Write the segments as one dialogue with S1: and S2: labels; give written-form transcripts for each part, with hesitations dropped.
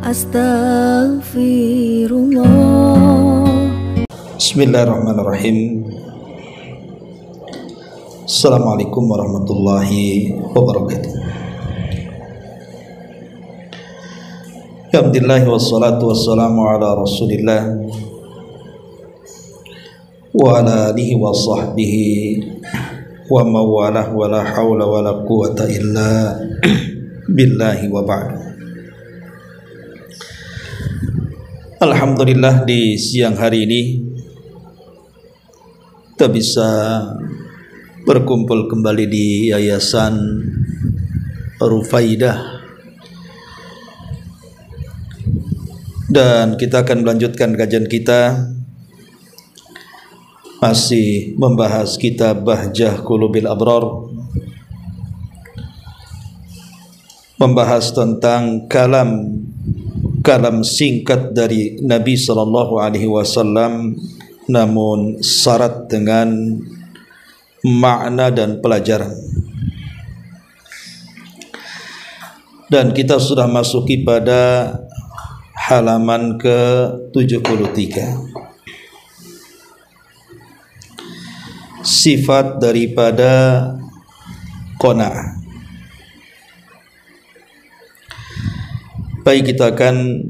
S1: Astaghfirullah.
S2: Bismillahirrahmanirrahim. Assalamualaikum warahmatullahi wabarakatuh. Alhamdulillah wassalatu wassalamu ala Rasulillah wa ala alihi wa sahbihi wa mawalah wa la hawla wa la quwata illa billahi wa ba'du. Alhamdulillah, di siang hari ini kita bisa berkumpul kembali di Yayasan Rufaidah, dan kita akan melanjutkan kajian kita masih membahas kitab Bahjah Qulubil Abrar, membahas tentang kalam singkat dari Nabi sallallahu alaihi wasallam, namun syarat dengan makna dan pelajaran. Dan kita sudah masuki pada halaman ke-73. Sifat daripada qanaah. Baik, kita akan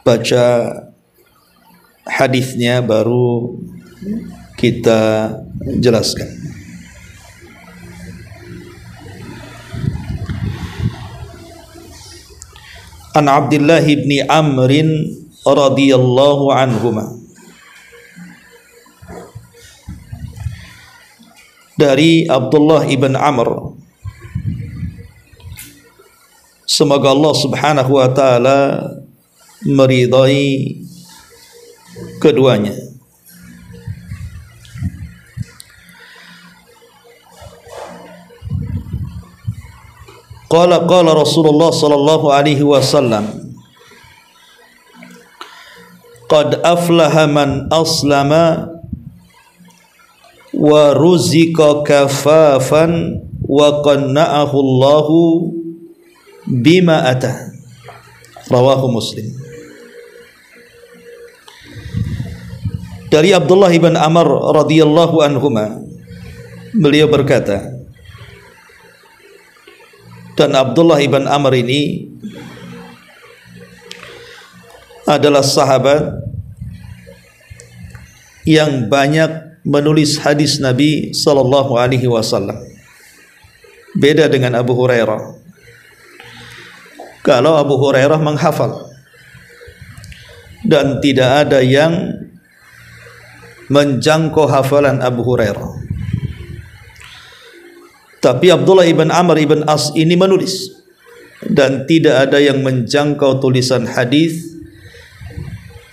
S2: baca hadisnya baru kita jelaskan. An Abdullah ibn Amr radhiyallahu anhuma, dari Abdullah ibn Amr, semoga Allah subhanahu wa ta'ala meridai keduanya. Qala Rasulullah sallallahu alaihi wasallam, qad aflaha man aslama wa ruzika kafafan wa qanna'ahu Allahu bima atah. Rawahu Muslim. Dari Abdullah ibn Amr radhiyallahu anhuma, beliau berkata, dan Abdullah ibn Amr ini adalah sahabat yang banyak menulis hadis Nabi sallallahu alaihi wasallam. Beda dengan Abu Hurairah. Kalau Abu Hurairah menghafal dan tidak ada yang menjangkau hafalan Abu Hurairah. Tapi Abdullah ibn Amr ibn As ini menulis dan tidak ada yang menjangkau tulisan hadis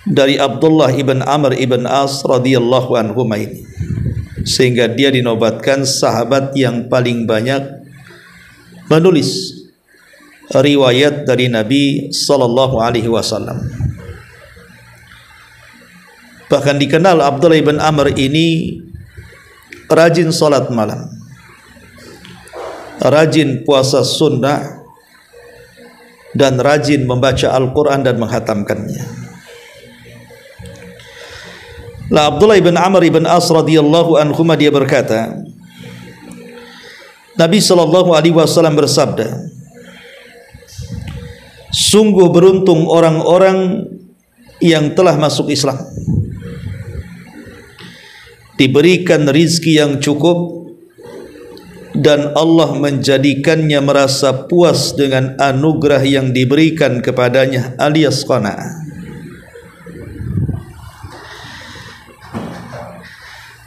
S2: dari Abdullah ibn Amr ibn As radhiyallahu anhu ini, sehingga dia dinobatkan sahabat yang paling banyak menulis riwayat dari Nabi sallallahu alaihi wasallam. Bahkan dikenal Abdullah ibn Amr ini rajin salat malam, rajin puasa sunnah, dan rajin membaca Al-Quran dan menghatamkannya. Lah Abdullah ibn Amr ibn As radhiyallahu anhu, dia berkata, Nabi sallallahu alaihi wasallam bersabda, sungguh beruntung orang-orang yang telah masuk Islam, diberikan rizki yang cukup, dan Allah menjadikannya merasa puas dengan anugerah yang diberikan kepadanya, alias qanaah.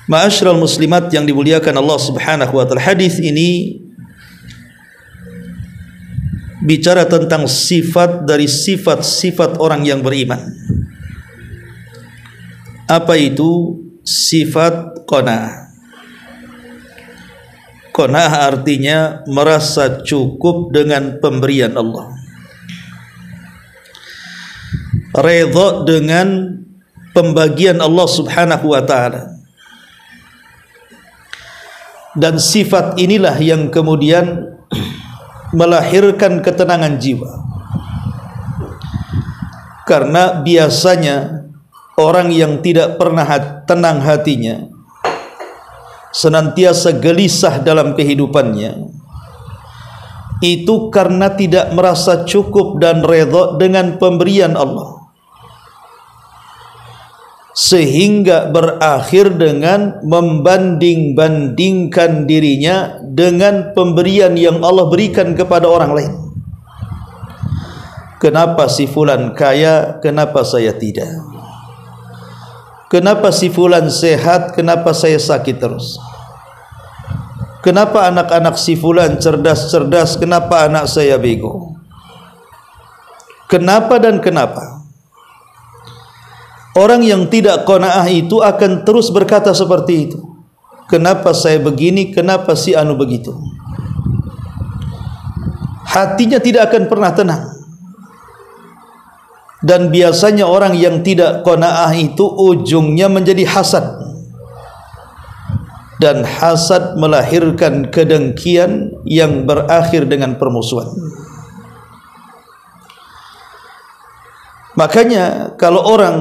S2: Ma'asyiral muslimat yang dimuliakan Allah subhanahu wa ta'ala, hadis ini bicara tentang sifat dari sifat-sifat orang yang beriman. Apa itu sifat qanaah? Qanaah artinya merasa cukup dengan pemberian Allah, redha dengan pembagian Allah subhanahu wa ta'ala. Dan sifat inilah yang kemudian melahirkan ketenangan jiwa. Karena biasanya orang yang tidak pernah tenang hatinya, senantiasa gelisah dalam kehidupannya, itu karena tidak merasa cukup dan redha dengan pemberian Allah, sehingga berakhir dengan membanding-bandingkan dirinya dengan pemberian yang Allah berikan kepada orang lain. Kenapa si fulan kaya, kenapa saya tidak? Kenapa si fulan sehat, kenapa saya sakit terus? Kenapa anak-anak si fulan cerdas-cerdas, kenapa anak saya bego? Kenapa dan kenapa? Orang yang tidak qanaah itu akan terus berkata seperti itu. Kenapa saya begini, kenapa si anu begitu? Hatinya tidak akan pernah tenang. Dan biasanya orang yang tidak qanaah itu ujungnya menjadi hasad. Dan hasad melahirkan kedengkian yang berakhir dengan permusuhan. Makanya kalau orang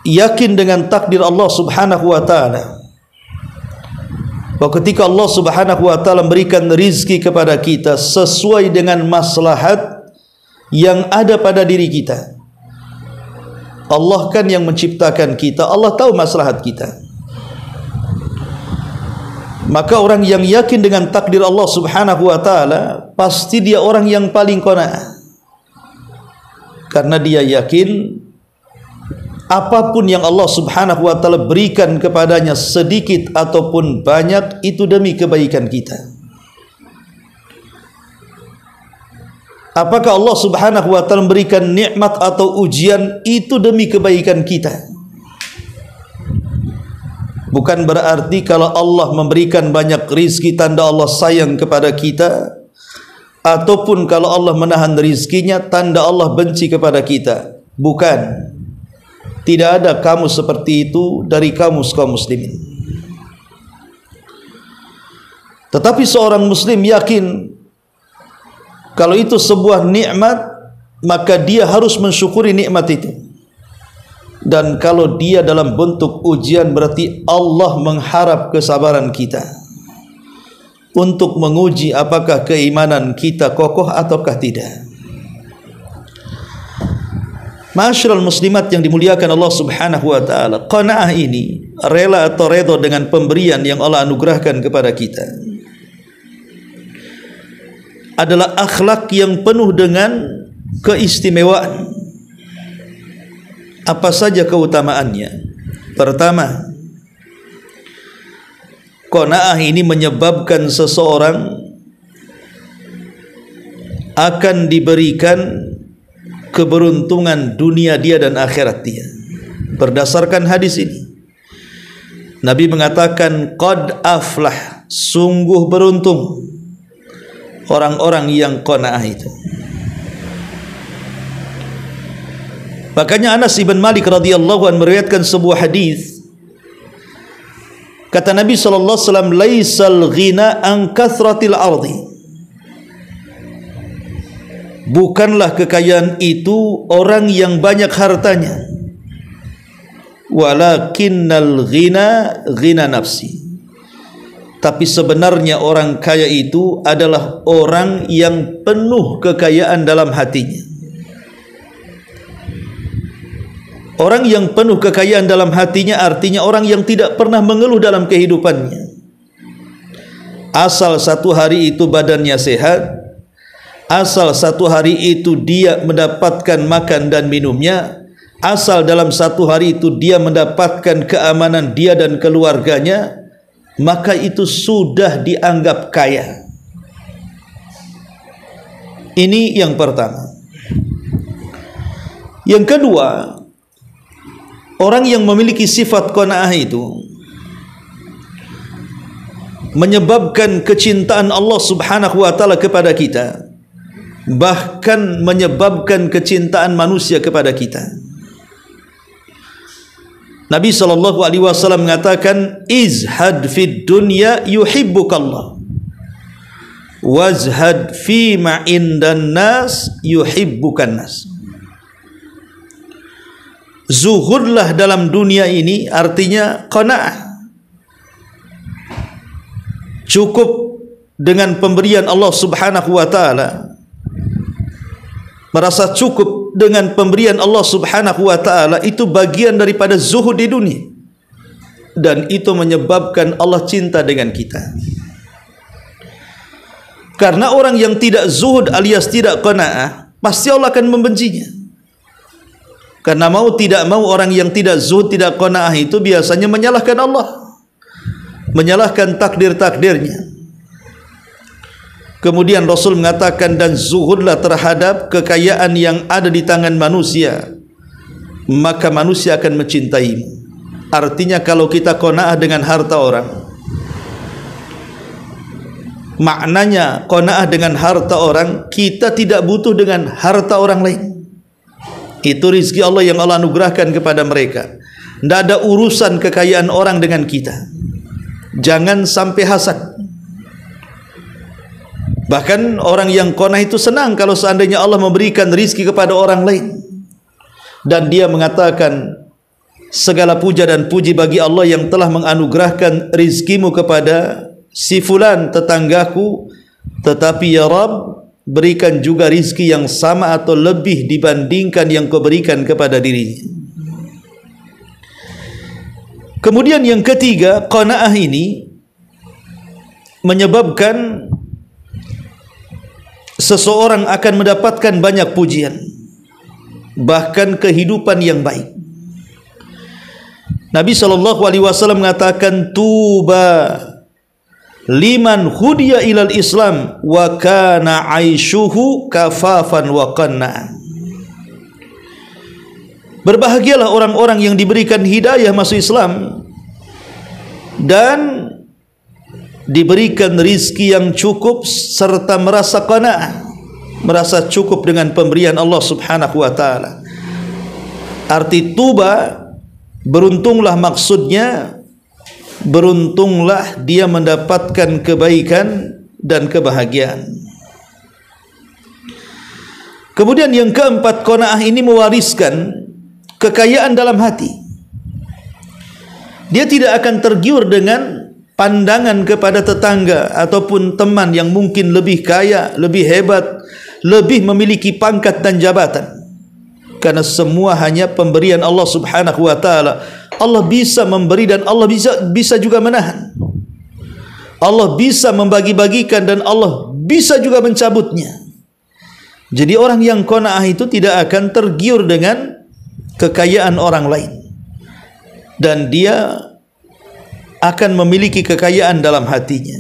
S2: yakin dengan takdir Allah Subhanahu wa taala, bahwa ketika Allah Subhanahu wa taala memberikan rizki kepada kita sesuai dengan maslahat yang ada pada diri kita. Allah kan yang menciptakan kita, Allah tahu maslahat kita. Maka orang yang yakin dengan takdir Allah Subhanahu wa taala, pasti dia orang yang paling qanaah. Karena dia yakin apapun yang Allah Subhanahu wa taala berikan kepadanya, sedikit ataupun banyak, itu demi kebaikan kita. Apakah Allah Subhanahu wa taala memberikan nikmat atau ujian, itu demi kebaikan kita. Bukan berarti kalau Allah memberikan banyak rizki tanda Allah sayang kepada kita, ataupun kalau Allah menahan rizkinya tanda Allah benci kepada kita. Bukan. Tidak ada kamus seperti itu dari kamus kaum muslimin. Tetapi seorang muslim yakin kalau itu sebuah nikmat, maka dia harus mensyukuri nikmat itu. Dan kalau dia dalam bentuk ujian, berarti Allah mengharap kesabaran kita untuk menguji apakah keimanan kita kokoh ataukah tidak. Ma'asyiral muslimat yang dimuliakan Allah Subhanahu wa taala, qanaah ini, rela atau redha dengan pemberian yang Allah anugerahkan kepada kita, adalah akhlak yang penuh dengan keistimewaan. Apa saja keutamaannya? Pertama, qanaah ini menyebabkan seseorang akan diberikan keberuntungan dunia dia dan akhirat dia. Berdasarkan hadis ini, Nabi mengatakan, qad aflah, sungguh beruntung orang-orang yang qanaah itu. Makanya Anas ibn Malik radhiyallahu anhu meriwayatkan sebuah hadis. Kata Nabi sallallahu alaihi wasallam, laisal ghina an kathratil ardi. Bukanlah kekayaan itu orang yang banyak hartanya, walakinnal ghina ghina nafsi. Tapi sebenarnya orang kaya itu adalah orang yang penuh kekayaan dalam hatinya. Orang yang penuh kekayaan dalam hatinya artinya orang yang tidak pernah mengeluh dalam kehidupannya. Asal satu hari itu badannya sehat, asal satu hari itu dia mendapatkan makan dan minumnya, asal dalam satu hari itu dia mendapatkan keamanan dia dan keluarganya, maka itu sudah dianggap kaya. Ini yang pertama. Yang kedua, orang yang memiliki sifat qanaah itu menyebabkan kecintaan Allah Subhanahu wa taala kepada kita, bahkan menyebabkan kecintaan manusia kepada kita. Nabi sallallahu alaihi wasallam mengatakan, izhad fid dunya yuhibbukallah, wazhad fi ma indan nas yuhibbukan nas. zuhudlah dalam dunia ini artinya qanaah. Cukup dengan pemberian Allah Subhanahu wa taala. Merasa cukup dengan pemberian Allah Subhanahu wa taala itu bagian daripada zuhud di dunia. Dan itu menyebabkan Allah cinta dengan kita. Karena orang yang tidak zuhud alias tidak qanaah, pasti Allah akan membencinya. Karena mau tidak mau orang yang tidak zuhud, tidak qanaah itu biasanya menyalahkan Allah, menyalahkan takdir-takdirnya. Kemudian Rasul mengatakan, dan zuhudlah terhadap kekayaan yang ada di tangan manusia, maka manusia akan mencintaimu. Artinya kalau kita qanaah dengan harta orang, maknanya qanaah dengan harta orang, kita tidak butuh dengan harta orang lain. Itu rizki Allah yang Allah anugerahkan kepada mereka. Tidak ada urusan kekayaan orang dengan kita. Jangan sampai hasad. Bahkan orang yang qanaah itu senang kalau seandainya Allah memberikan rizki kepada orang lain. Dan dia mengatakan, segala puja dan puji bagi Allah yang telah menganugerahkan rizkimu kepada si fulan tetanggaku, tetapi ya Rabb, berikan juga rizki yang sama atau lebih dibandingkan yang kau berikan kepada dirinya. Kemudian yang ketiga, qanaah ini menyebabkan seseorang akan mendapatkan banyak pujian, bahkan kehidupan yang baik. Nabi SAW mengatakan, tuba liman hudiya ilal Islam wa kana aishuhu kafafan wa qanna'an. Berbahagialah orang-orang yang diberikan hidayah masuk Islam dan diberikan rizki yang cukup serta merasa qanaah, merasa cukup dengan pemberian Allah Subhanahu wa taala. Arti tuba, beruntunglah, maksudnya beruntunglah dia mendapatkan kebaikan dan kebahagiaan. Kemudian yang keempat, qanaah ini mewariskan kekayaan dalam hati. Dia tidak akan tergiur dengan pandangan kepada tetangga ataupun teman yang mungkin lebih kaya, lebih hebat, lebih memiliki pangkat dan jabatan. Karena semua hanya pemberian Allah Subhanahu wa taala. Allah bisa memberi dan Allah bisa juga menahan. Allah bisa membagi-bagikan dan Allah bisa juga mencabutnya. Jadi orang yang qanaah itu tidak akan tergiur dengan kekayaan orang lain. Dan dia akan memiliki kekayaan dalam hatinya.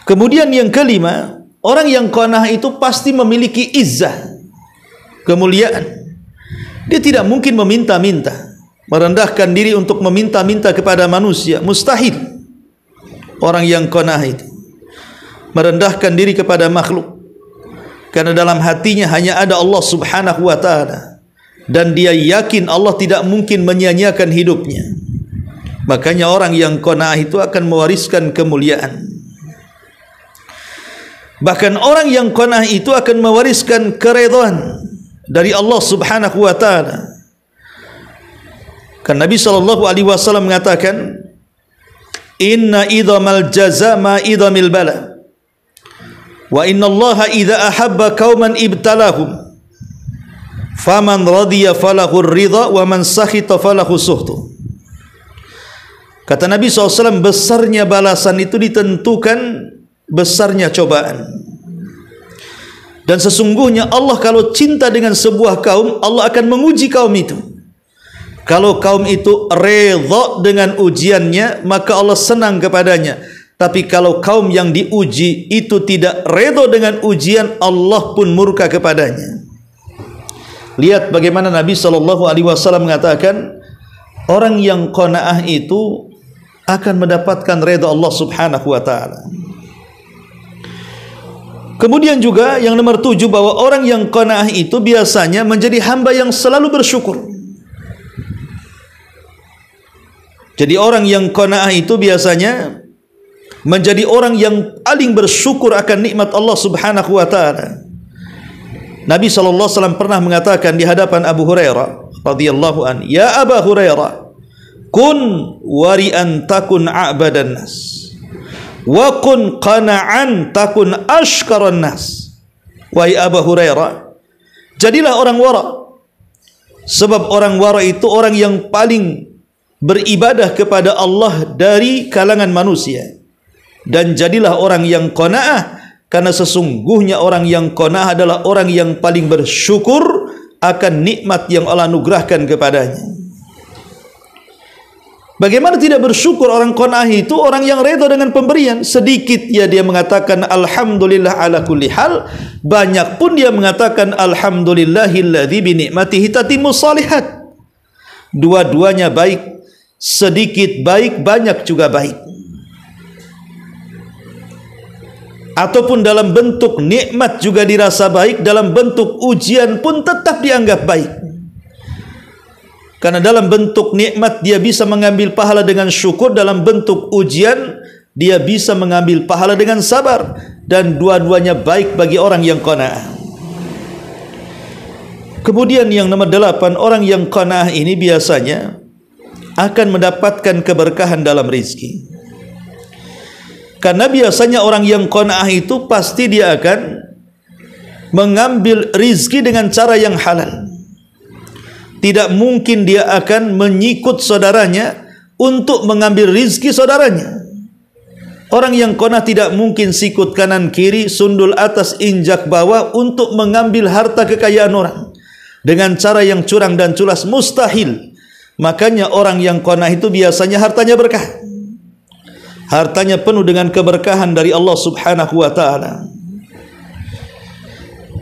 S2: Kemudian yang kelima, orang yang qanaah itu pasti memiliki izzah, kemuliaan. Dia tidak mungkin meminta-minta, merendahkan diri untuk meminta-minta kepada manusia. Mustahil. Orang yang qanaah itu merendahkan diri kepada makhluk, karena dalam hatinya hanya ada Allah Subhanahu wa taala, dan dia yakin Allah tidak mungkin menyia-nyiakan hidupnya. Makanya orang yang qanaah itu akan mewariskan kemuliaan. Bahkan orang yang qanaah itu akan mewariskan keridhaan dari Allah Subhanahu wa taala. Kan Nabi SAW mengatakan, inna idhamal jaza ma idhamil bala, wa inna Allah idza ahabba qauman ibtalahum, faman radiya falahu ridha wa man sakhita falahu suhtu. Kata Nabi SAW, besarnya balasan itu ditentukan besarnya cobaan. Dan sesungguhnya Allah kalau cinta dengan sebuah kaum, Allah akan menguji kaum itu. Kalau kaum itu redha dengan ujiannya, maka Allah senang kepadanya. Tapi kalau kaum yang diuji itu tidak redha dengan ujian, Allah pun murka kepadanya. Lihat bagaimana Nabi SAW mengatakan, orang yang qanaah itu akan mendapatkan redha Allah Subhanahu wa taala. Kemudian juga yang nomor 7, bahwa orang yang qanaah itu biasanya menjadi hamba yang selalu bersyukur. Jadi orang yang qanaah itu biasanya menjadi orang yang paling bersyukur akan nikmat Allah Subhanahu wa taala. Nabi SAW pernah mengatakan di hadapan Abu Hurairah radhiyallahu an, "Ya Aba Hurairah, kun wari'an takun a'badan nas, wa kun qana'an takun ashkaran nas." Wahai Abu Hurairah, jadilah orang wara, sebab orang wara itu orang yang paling beribadah kepada Allah dari kalangan manusia. Dan jadilah orang yang qanaah, karena sesungguhnya orang yang qanaah adalah orang yang paling bersyukur akan nikmat yang Allah anugerahkan kepadanya. Bagaimana tidak bersyukur? Orang qanaah itu orang yang redha dengan pemberian. Sedikit ya dia mengatakan alhamdulillah ala kulli hal, banyak pun dia mengatakan alhamdulillahilladzi bi ni'matihi tatimmus shalihat. Dua-duanya baik. Sedikit baik, banyak juga baik. Ataupun dalam bentuk nikmat juga dirasa baik, dalam bentuk ujian pun tetap dianggap baik. Karena dalam bentuk nikmat dia bisa mengambil pahala dengan syukur, dalam bentuk ujian dia bisa mengambil pahala dengan sabar, dan dua-duanya baik bagi orang yang qanaah. Kemudian yang nomor 8, orang yang qanaah ini biasanya akan mendapatkan keberkahan dalam rizki. Karena biasanya orang yang qanaah itu pasti dia akan mengambil rizki dengan cara yang halal. Tidak mungkin dia akan menyikut saudaranya untuk mengambil rizki saudaranya. Orang yang qanaah tidak mungkin sikut kanan kiri, sundul atas injak bawah untuk mengambil harta kekayaan orang dengan cara yang curang dan culas, mustahil. Makanya orang yang qanaah itu biasanya hartanya berkah. Hartanya penuh dengan keberkahan dari Allah Subhanahu wa taala.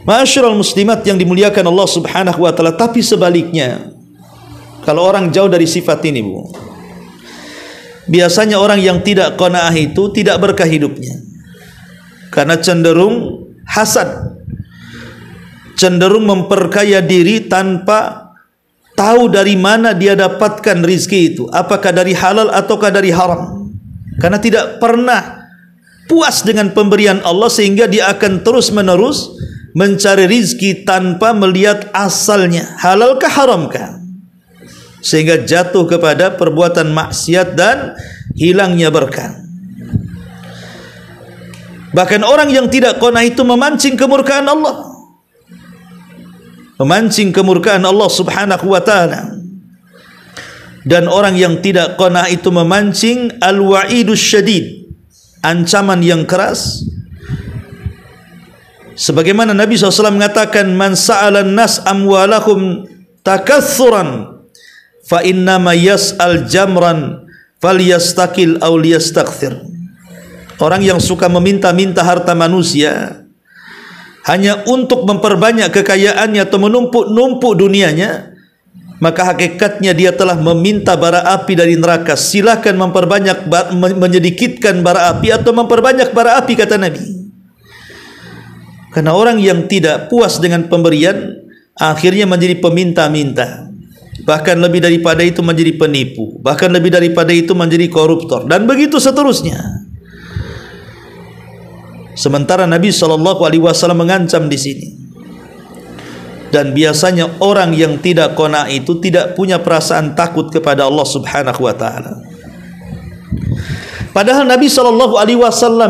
S2: Ma'asyiral muslimat yang dimuliakan Allah Subhanahu wa taala, tapi sebaliknya, kalau orang jauh dari sifat ini, Bu, biasanya orang yang tidak qanaah itu tidak berkah hidupnya. Karena cenderung hasad, cenderung memperkaya diri tanpa tahu dari mana dia dapatkan rizki itu, apakah dari halal ataukah dari haram. Karena tidak pernah puas dengan pemberian Allah, sehingga dia akan terus menerus mencari rizki tanpa melihat asalnya, halalkah haramkah, sehingga jatuh kepada perbuatan maksiat dan hilangnya berkah. Bahkan orang yang tidak qanaah itu memancing kemurkaan Allah, memancing kemurkaan Allah Subhanahu wa taala. Dan orang yang tidak qanaah itu memancing al-wa'idus syadid, ancaman yang keras. Sebagaimana Nabi SAW mengatakan, man sa'alan nas amwalahum takatsuran fa innama yas'al jamran falyastakil aw liyastakthir. Orang yang suka meminta-minta harta manusia hanya untuk memperbanyak kekayaannya atau menumpuk-numpuk dunianya, maka hakikatnya dia telah meminta bara api dari neraka. Silakan memperbanyak, menyedikitkan bara api atau memperbanyak bara api, kata Nabi. Karena orang yang tidak puas dengan pemberian akhirnya menjadi peminta-minta, bahkan lebih daripada itu menjadi penipu, bahkan lebih daripada itu menjadi koruptor, dan begitu seterusnya. Sementara Nabi SAW mengancam di sini. Dan biasanya orang yang tidak qanaah itu tidak punya perasaan takut kepada Allah Subhanahu wa taala. Padahal Nabi SAW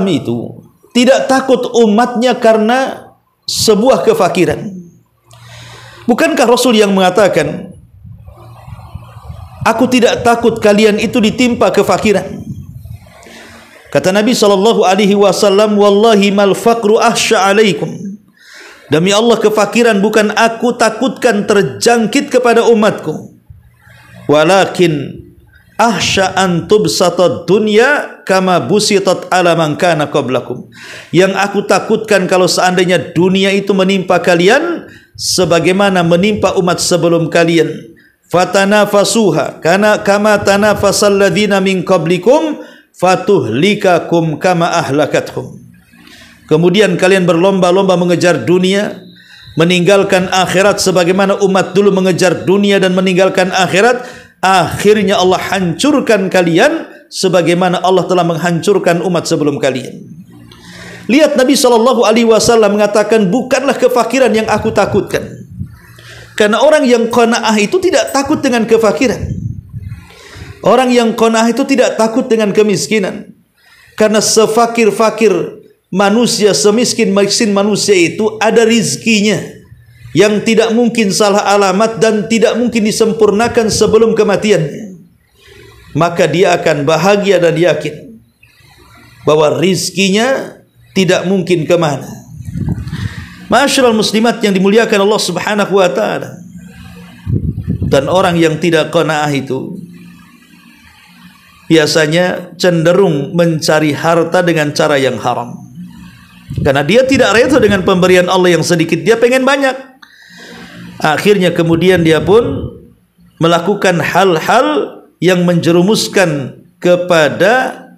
S2: itu tidak takut umatnya karena sebuah kefakiran. Bukankah Rasul yang mengatakan, aku tidak takut kalian itu ditimpa kefakiran? Kata Nabi SAW, wallahi mal faqru ahsya alaikum. Demi Allah, kefakiran bukan aku takutkan terjangkit kepada umatku, walakin ahsya an tubsatad dunya kama busitat ala man kana qablakum. Yang aku takutkan kalau seandainya dunia itu menimpa kalian sebagaimana menimpa umat sebelum kalian. Fatanafasuha kana kama tanafasal ladzina min qablikum fatuhlikakum kama ahlakathum. Kemudian kalian berlomba-lomba mengejar dunia, meninggalkan akhirat sebagaimana umat dulu mengejar dunia dan meninggalkan akhirat. Akhirnya Allah hancurkan kalian sebagaimana Allah telah menghancurkan umat sebelum kalian. Lihat Nabi SAW mengatakan, bukanlah kefakiran yang aku takutkan. Karena orang yang qanaah itu tidak takut dengan kefakiran. Orang yang qanaah itu tidak takut dengan kemiskinan. Karena sefakir-fakir manusia, semiskin-miskin manusia itu ada rizkinya yang tidak mungkin salah alamat dan tidak mungkin disempurnakan sebelum kematiannya. Maka dia akan bahagia dan yakin bahwa rizkinya tidak mungkin kemana. Ma'asyiral muslimat yang dimuliakan Allah Subhanahu wa ta'ala. Dan orang yang tidak qanaah itu biasanya cenderung mencari harta dengan cara yang haram. Karena dia tidak reda dengan pemberian Allah yang sedikit, dia pengen banyak. Akhirnya kemudian dia pun melakukan hal-hal yang menjerumuskan kepada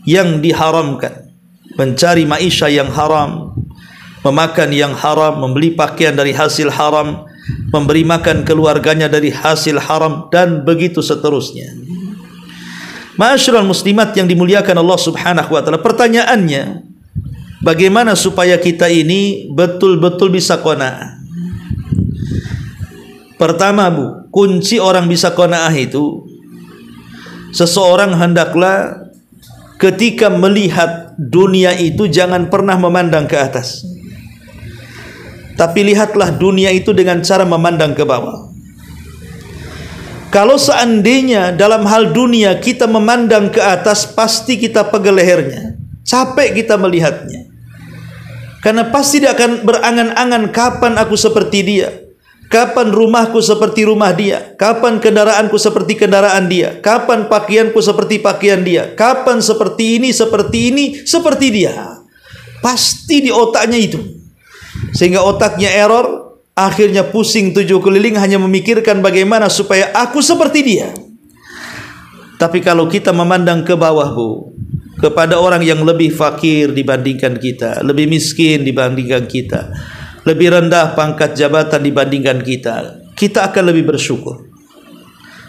S2: yang diharamkan. Mencari maisha yang haram, memakan yang haram, membeli pakaian dari hasil haram, memberi makan keluarganya dari hasil haram, dan begitu seterusnya. Ma'asyiral muslimat yang dimuliakan Allah Subhanahu wa ta'ala, pertanyaannya, bagaimana supaya kita ini betul-betul bisa qanaah? Pertama, Bu, kunci orang bisa qanaah itu, seseorang hendaklah ketika melihat dunia itu jangan pernah memandang ke atas, tapi lihatlah dunia itu dengan cara memandang ke bawah. Kalau seandainya dalam hal dunia kita memandang ke atas, pasti kita pegel lehernya, capek kita melihatnya. Karena pasti dia akan berangan-angan, kapan aku seperti dia, kapan rumahku seperti rumah dia, kapan kendaraanku seperti kendaraan dia, kapan pakaianku seperti pakaian dia, kapan seperti ini, seperti dia. Pasti di otaknya itu. Sehingga otaknya error, akhirnya pusing tujuh keliling hanya memikirkan bagaimana supaya aku seperti dia. Tapi kalau kita memandang ke bawah, Bu, kepada orang yang lebih fakir dibandingkan kita, lebih miskin dibandingkan kita, lebih rendah pangkat jabatan dibandingkan kita, kita akan lebih bersyukur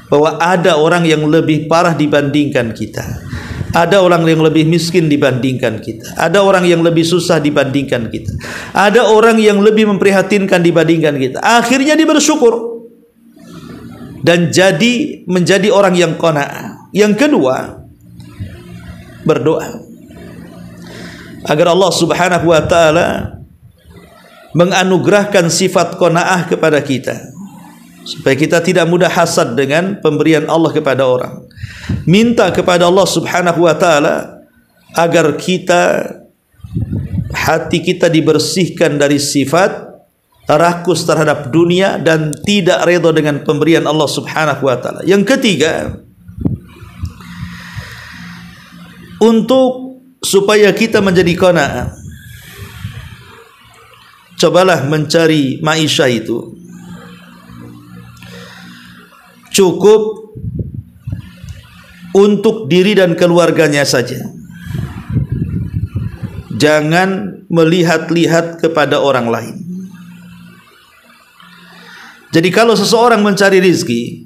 S2: bahwa ada orang yang lebih parah dibandingkan kita, ada orang yang lebih miskin dibandingkan kita, ada orang yang lebih susah dibandingkan kita, ada orang yang lebih memprihatinkan dibandingkan kita. Akhirnya dia bersyukur dan menjadi orang yang qanaah. Yang kedua, berdoa agar Allah Subhanahu wa ta'ala menganugerahkan sifat qanaah kepada kita, supaya kita tidak mudah hasad dengan pemberian Allah kepada orang. Minta kepada Allah Subhanahu wa ta'ala agar hati kita dibersihkan dari sifat rakus terhadap dunia dan tidak redha dengan pemberian Allah Subhanahu wa ta'ala. Yang ketiga, untuk supaya kita menjadi qanaah, cobalah mencari maisha itu cukup untuk diri dan keluarganya saja. Jangan melihat-lihat kepada orang lain. Jadi kalau seseorang mencari rizki,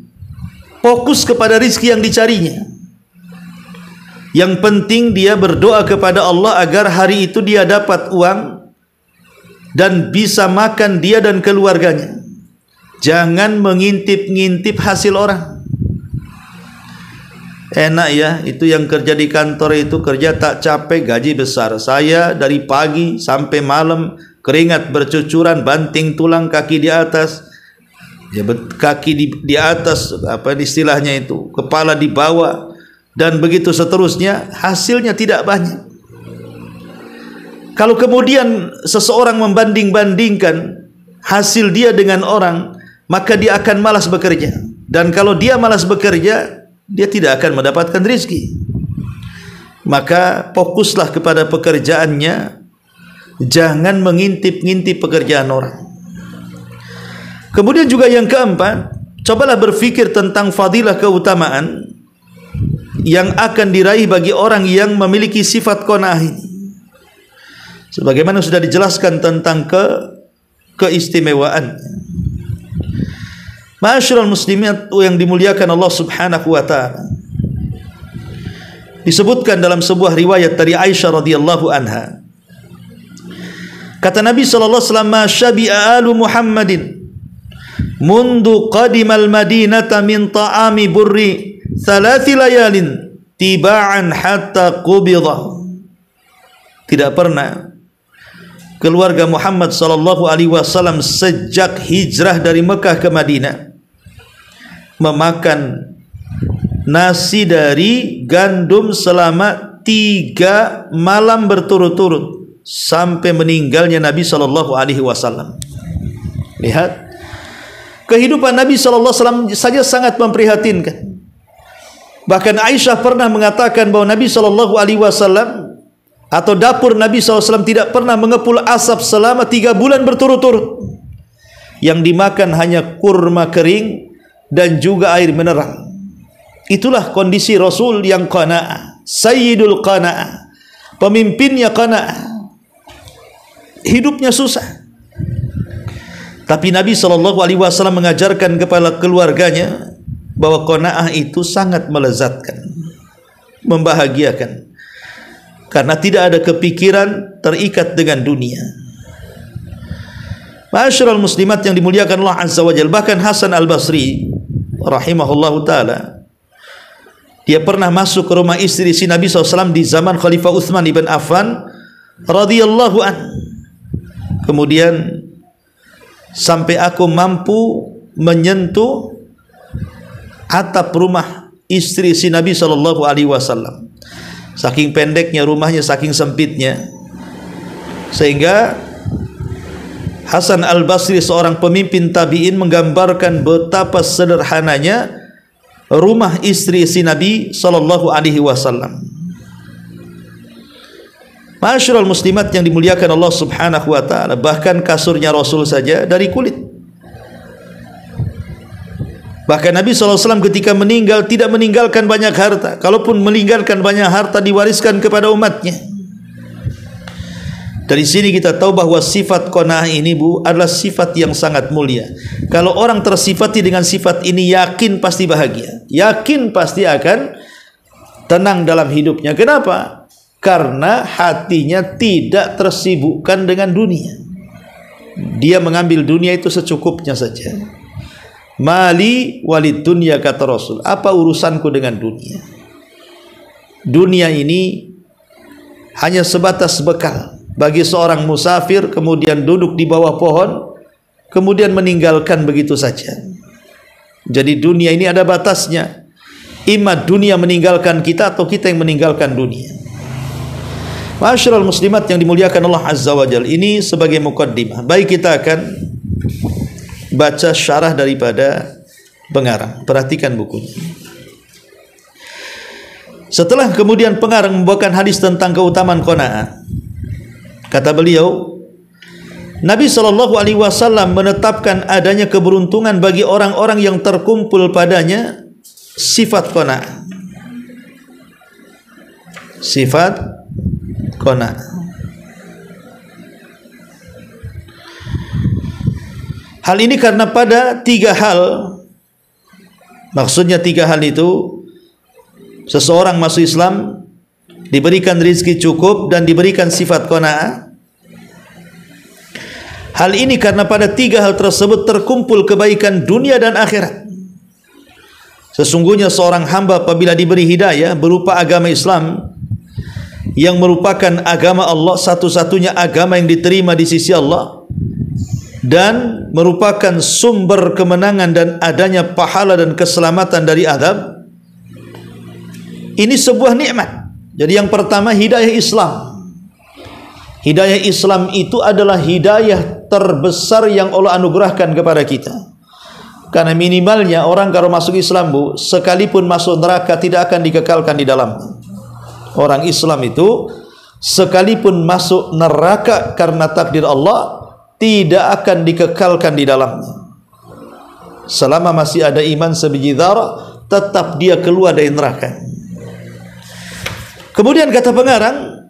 S2: fokus kepada rizki yang dicarinya. Yang penting dia berdoa kepada Allah agar hari itu dia dapat uang dan bisa makan dia dan keluarganya. Jangan mengintip-ngintip hasil orang. Enak ya, itu yang kerja di kantor itu kerja tak capek, gaji besar. Saya dari pagi sampai malam keringat bercucuran, banting tulang, kaki di atas, ya, kaki di atas, apa istilahnya itu, kepala di bawah, dan begitu seterusnya. Hasilnya tidak banyak. Kalau kemudian seseorang membanding-bandingkan hasil dia dengan orang, maka dia akan malas bekerja. Dan kalau dia malas bekerja, dia tidak akan mendapatkan rezeki. Maka fokuslah kepada pekerjaannya, jangan mengintip-ngintip pekerjaan orang. Kemudian juga yang keempat, cobalah berfikir tentang fadilah keutamaan yang akan diraih bagi orang yang memiliki sifat qanaah ini. Sebagaimana sudah dijelaskan tentang keistimewaan. Ma'asyiral muslimin yang dimuliakan Allah Subhanahu wa ta'ala, disebutkan dalam sebuah riwayat dari Aisyah radhiyallahu anha, Kata Nabi sallallahu alaihi wasallam, "Ma syabi'a alu Muhammadin mundu qadimal madinata min ta'ami burri thalathi layalin tiba'an hatta qubidha." Tidak pernah keluarga Muhammad sallallahu alaihi wasallam sejak hijrah dari Mekah ke Madinah memakan nasi dari gandum selama 3 malam berturut-turut sampai meninggalnya Nabi sallallahu alaihi wasallam. Lihat, kehidupan Nabi sallallahu alaihi wasallam saja sangat memprihatinkan. Bahkan Aisyah pernah mengatakan bahwa Nabi sallallahu alaihi wasallam atau dapur Nabi SAW tidak pernah mengepul asap selama 3 bulan berturut-turut. Yang dimakan hanya kurma kering dan juga air mineral. Itulah kondisi Rasul yang qana'ah, sayyidul qana'ah, pemimpinnya qana'ah. Hidupnya susah. Tapi Nabi SAW mengajarkan kepada keluarganya bahwa qana'ah itu sangat melezatkan, membahagiakan. Karena tidak ada kepikiran terikat dengan dunia. Ma'asyiral muslimat yang dimuliakan Allah Azza wa Jalla, bahkan Hasan Al-Basri rahimahullahu taala, dia pernah masuk ke rumah istri si Nabi SAW di zaman Khalifah Utsman ibn Affan radhiyallahu an. Kemudian, sampai aku mampu menyentuh atap rumah istri si Nabi SAW. Saking pendeknya rumahnya, saking sempitnya, sehingga Hasan Al-Basri, seorang pemimpin tabi'in, menggambarkan betapa sederhananya rumah istri si Nabi SAW. Ma'asyiral muslimat yang dimuliakan Allah Subhanahu wa taala, bahkan kasurnya Rasul saja dari kulit. Bahkan Nabi SAW ketika meninggal tidak meninggalkan banyak harta. Kalaupun meninggalkan banyak harta, diwariskan kepada umatnya. Dari sini kita tahu bahwa sifat qanaah ini, Bu, adalah sifat yang sangat mulia. Kalau orang tersifati dengan sifat ini, yakin pasti bahagia, yakin pasti akan tenang dalam hidupnya. Kenapa? Karena hatinya tidak tersibukkan dengan dunia. Dia mengambil dunia itu secukupnya saja. Mali walid dunya, kata Rasul. Apa urusanku dengan dunia? Dunia ini hanya sebatas bekal bagi seorang musafir, kemudian duduk di bawah pohon, kemudian meninggalkan begitu saja. Jadi dunia ini ada batasnya. Imma dunia meninggalkan kita atau kita yang meninggalkan dunia. Ma'asyiral muslimat yang dimuliakan Allah Azza wa Jalla, ini sebagai muqaddimah. Baik, kita akan baca syarah daripada pengarang. Perhatikan bukunya. Setelah kemudian pengarang membawakan hadis tentang keutamaan qanaah, kata beliau, Nabi SAW menetapkan adanya keberuntungan bagi orang-orang yang terkumpul padanya sifat qanaah. Sifat qanaah. Hal ini karena pada 3 hal, maksudnya 3 hal itu, seseorang masuk Islam, diberikan rezeki cukup dan diberikan sifat qanaah. Hal ini karena pada 3 hal tersebut terkumpul kebaikan dunia dan akhirat. Sesungguhnya seorang hamba apabila diberi hidayah berupa agama Islam, yang merupakan agama Allah, satu-satunya agama yang diterima di sisi Allah, dan merupakan sumber kemenangan dan adanya pahala dan keselamatan dari azab, ini sebuah nikmat. Jadi yang pertama, hidayah Islam. Hidayah Islam itu adalah hidayah terbesar yang Allah anugerahkan kepada kita. Karena minimalnya orang kalau masuk Islam, Bu, sekalipun masuk neraka tidak akan dikekalkan di dalamnya. Orang Islam itu sekalipun masuk neraka karena takdir Allah, tidak akan dikekalkan di dalamnya. Selama masih ada iman sebiji dzarah, tetap dia keluar dari neraka. Kemudian kata pengarang,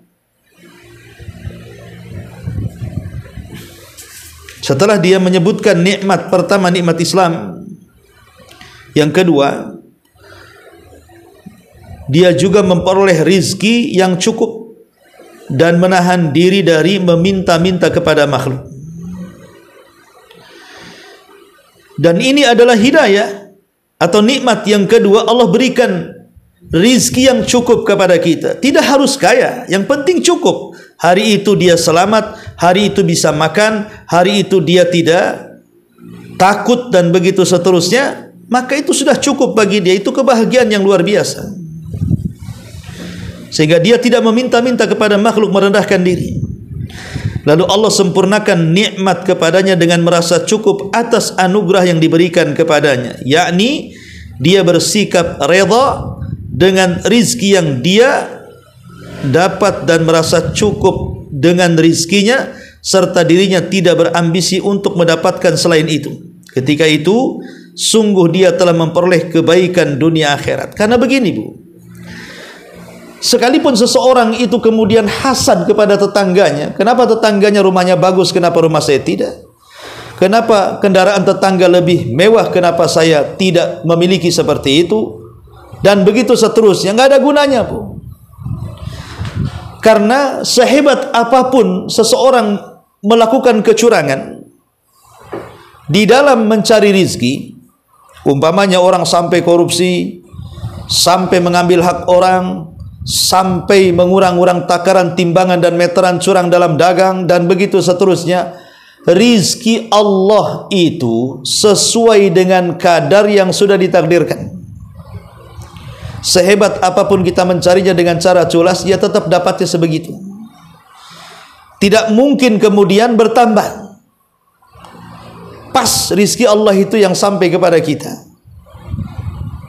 S2: setelah dia menyebutkan nikmat pertama, nikmat Islam, yang kedua, dia juga memperoleh rizki yang cukup. dan menahan diri dari meminta-minta kepada makhluk. Dan ini adalah hidayah atau nikmat yang kedua. Allah berikan rizki yang cukup kepada kita. Tidak harus kaya, yang penting cukup. Hari itu dia selamat, hari itu bisa makan, hari itu dia tidak takut dan begitu seterusnya, maka itu sudah cukup bagi dia. Itu kebahagiaan yang luar biasa, sehingga dia tidak meminta-minta kepada makhluk, merendahkan diri. Lalu Allah sempurnakan nikmat kepadanya dengan merasa cukup atas anugerah yang diberikan kepadanya, yakni dia bersikap redha dengan rizki yang dia dapat dan merasa cukup dengan rizkinya, serta dirinya tidak berambisi untuk mendapatkan selain itu. Ketika itu sungguh dia telah memperoleh kebaikan dunia akhirat. Karena begini Bu, sekalipun seseorang itu kemudian hasad kepada tetangganya, kenapa tetangganya rumahnya bagus, kenapa rumah saya tidak? Kenapa kendaraan tetangga lebih mewah, kenapa saya tidak memiliki seperti itu? Dan begitu seterusnya, nggak ada gunanya Bu. Karena sehebat apapun seseorang melakukan kecurangan di dalam mencari rizki, umpamanya orang sampai korupsi, sampai mengambil hak orang, sampai mengurang-urang takaran, timbangan dan meteran, curang dalam dagang dan begitu seterusnya, rizki Allah itu sesuai dengan kadar yang sudah ditakdirkan. Sehebat apapun kita mencarinya dengan cara culas, dia tetap dapatnya sebegitu. Tidak mungkin kemudian bertambah. Pas rizki Allah itu yang sampai kepada kita.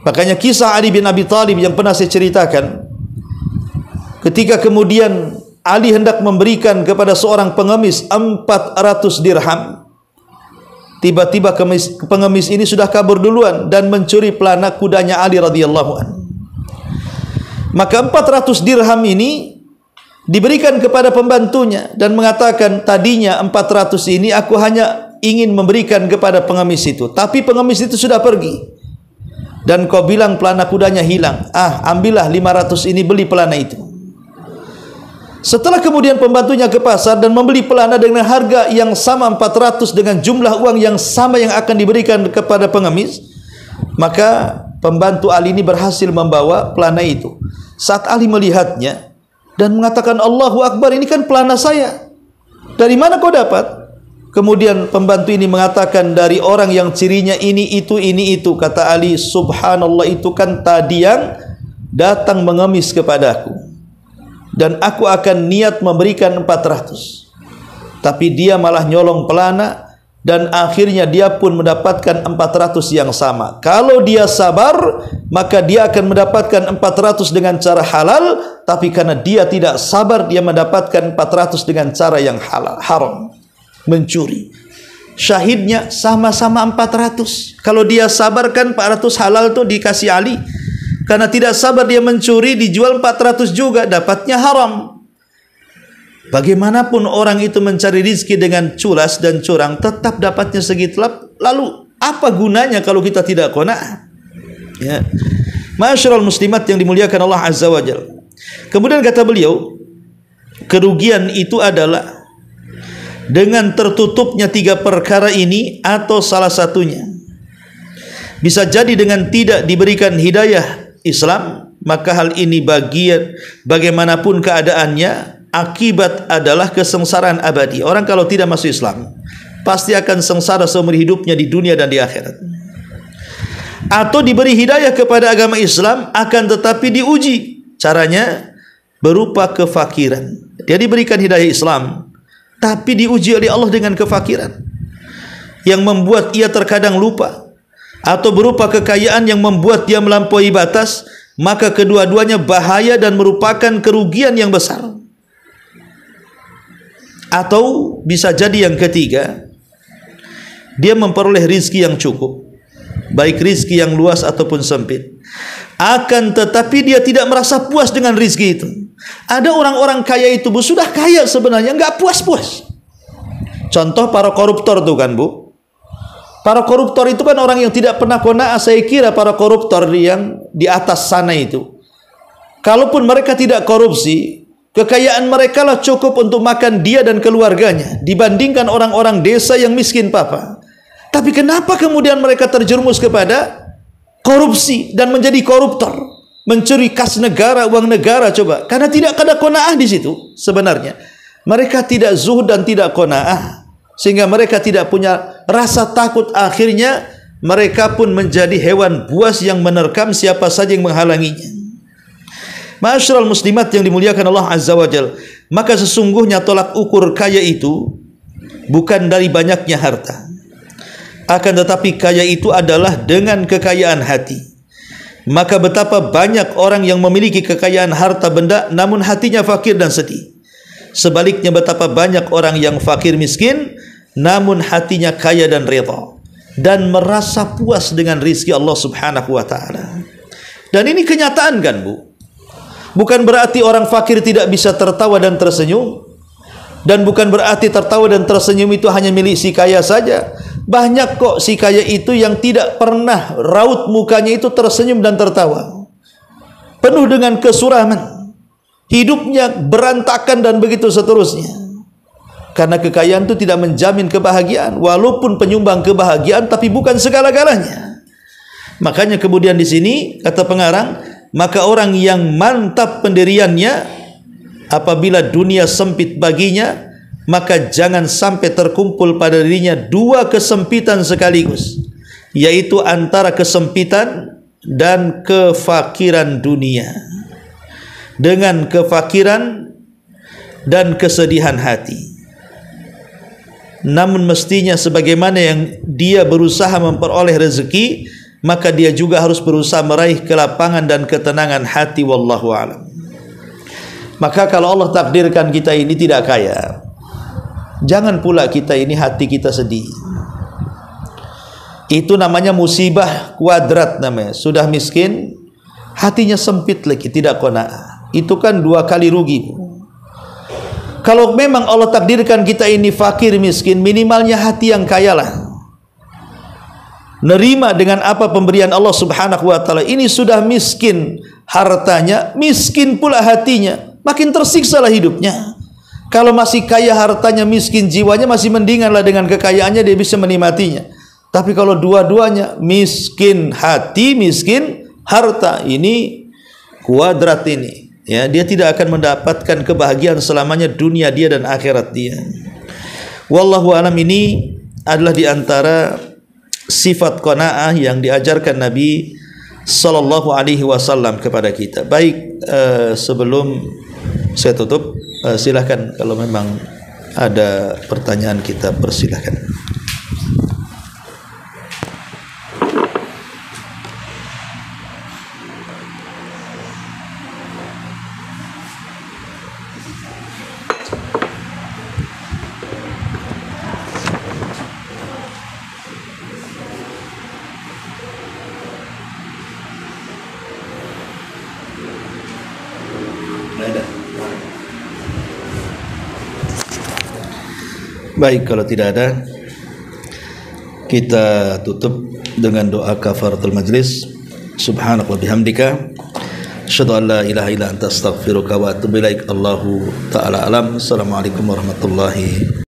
S2: Makanya kisah Ali bin Abi Thalib yang pernah saya ceritakan, ketika kemudian Ali hendak memberikan kepada seorang pengemis 400 dirham, tiba-tiba pengemis ini sudah kabur duluan dan mencuri pelana kudanya Ali radhiyallahu anhu. Maka 400 dirham ini diberikan kepada pembantunya dan mengatakan, tadinya 400 ini aku hanya ingin memberikan kepada pengemis itu, tapi pengemis itu sudah pergi dan kau bilang pelana kudanya hilang. Ambillah 500 ini, beli pelana itu. Setelah kemudian pembantunya ke pasar dan membeli pelana dengan harga yang sama 400 dengan jumlah uang yang sama yang akan diberikan kepada pengemis, maka pembantu Ali ini berhasil membawa pelana itu. Saat Ali melihatnya dan mengatakan, Allahu Akbar, ini kan pelana saya, dari mana kau dapat? Kemudian pembantu ini mengatakan, dari orang yang cirinya ini itu. Kata Ali, subhanallah, itu kan tadi yang datang mengemis kepadaku dan aku akan niat memberikan 400, tapi dia malah nyolong pelana dan akhirnya dia pun mendapatkan 400 yang sama. Kalau dia sabar, maka dia akan mendapatkan 400 dengan cara halal, tapi karena dia tidak sabar, dia mendapatkan 400 dengan cara yang halal, haram, mencuri. Syahidnya sama-sama 400. Kalau dia sabar kan 400 halal tuh dikasih Ali. Karena tidak sabar dia mencuri, dijual 400 juga, dapatnya haram. Bagaimanapun orang itu mencari rizki dengan culas dan curang, tetap dapatnya segitu. Lalu apa gunanya kalau kita tidak qanaah? Ya. Ma'asyiral muslimat yang dimuliakan Allah Azza wa Jalla. Kemudian kata beliau, kerugian itu adalah dengan tertutupnya 3 perkara ini atau salah satunya. Bisa jadi dengan tidak diberikan hidayah Islam, maka hal ini bagaimanapun keadaannya, akibat adalah kesengsaraan abadi. Orang kalau tidak masuk Islam pasti akan sengsara seumur hidupnya di dunia dan di akhirat. Atau diberi hidayah kepada agama Islam, akan tetapi diuji. Caranya berupa kefakiran. Dia diberikan hidayah Islam, tapi diuji oleh Allah dengan kefakiran yang membuat ia terkadang lupa, atau berupa kekayaan yang membuat dia melampaui batas. Maka kedua-duanya bahaya dan merupakan kerugian yang besar. Atau bisa jadi yang ketiga, dia memperoleh rizki yang cukup, baik rizki yang luas ataupun sempit, akan tetapi dia tidak merasa puas dengan rizki itu. Ada orang-orang kaya itu Bu, sudah kaya sebenarnya nggak puas-puas. Contoh para koruptor tuh kan Bu. Para koruptor itu kan orang yang tidak pernah qanaah. Saya kira para koruptor yang di atas sana itu, kalaupun mereka tidak korupsi, Kekayaan mereka lah cukup untuk makan dia dan keluarganya dibandingkan orang-orang desa yang miskin papa. Tapi kenapa kemudian mereka terjerumus kepada korupsi dan menjadi koruptor, mencuri kas negara, uang negara? Coba, karena tidak ada qanaah di situ. Sebenarnya mereka tidak zuhud dan tidak qanaah, sehingga mereka tidak punya rasa takut. Akhirnya mereka pun menjadi hewan buas yang menerkam siapa saja yang menghalanginya. Ma'asyiral muslimat yang dimuliakan Allah Azza wa Jalla, maka sesungguhnya tolak ukur kaya itu bukan dari banyaknya harta, akan tetapi kaya itu adalah dengan kekayaan hati. Maka betapa banyak orang yang memiliki kekayaan harta benda namun hatinya fakir dan sedih. Sebaliknya betapa banyak orang yang fakir miskin namun hatinya kaya dan redha dan merasa puas dengan rizki Allah Subhanahu wa taala. Dan ini kenyataan kan, Bu? Bukan berarti orang fakir tidak bisa tertawa dan tersenyum, dan bukan berarti tertawa dan tersenyum itu hanya milik si kaya saja. Banyak kok si kaya itu yang tidak pernah raut mukanya itu tersenyum dan tertawa, penuh dengan kesuraman, hidupnya berantakan dan begitu seterusnya. Karena kekayaan itu tidak menjamin kebahagiaan, walaupun penyumbang kebahagiaan, tapi bukan segala-galanya. Makanya kemudian di sini kata pengarang, maka orang yang mantap pendiriannya apabila dunia sempit baginya, maka jangan sampai terkumpul pada dirinya dua kesempitan sekaligus, yaitu antara kesempitan dan kefakiran dunia, dengan kefakiran dan kesedihan hati. Namun mestinya sebagaimana yang dia berusaha memperoleh rezeki, maka dia juga harus berusaha meraih kelapangan dan ketenangan hati. Wallahu a'lam. Maka kalau Allah takdirkan kita ini tidak kaya, jangan pula kita ini hati kita sedih. Itu namanya musibah kuadrat namanya. Sudah miskin, hatinya sempit lagi, tidak qanaah. Itu kan dua kali rugi. Kalau memang Allah takdirkan kita ini fakir miskin, minimalnya hati yang kaya lah, nerima dengan apa pemberian Allah Subhanahu wa taala. Ini sudah miskin hartanya, miskin pula hatinya, makin tersiksa lah hidupnya. Kalau masih kaya hartanya, miskin jiwanya, masih mendinganlah dengan kekayaannya dia bisa menikmatinya. Tapi kalau dua-duanya miskin hati, miskin harta, ini kuadrat ini, ya, dia tidak akan mendapatkan kebahagiaan selamanya, dunia dia dan akhirat dia. Wallahu alam. Ini adalah diantara sifat qanaah yang diajarkan Nabi sallallahu alaihi wasallam kepada kita. Baik, sebelum saya tutup, silahkan kalau memang ada pertanyaan kita persilahkan. Baik, kalau tidak ada, kita tutup dengan doa kafaratul majlis. Subhanallah bihamdika, asyhadu an la ilaha illa anta astaghfiruka wa atubu ilaik. Allahu ta'ala alam. Assalamualaikum warahmatullahi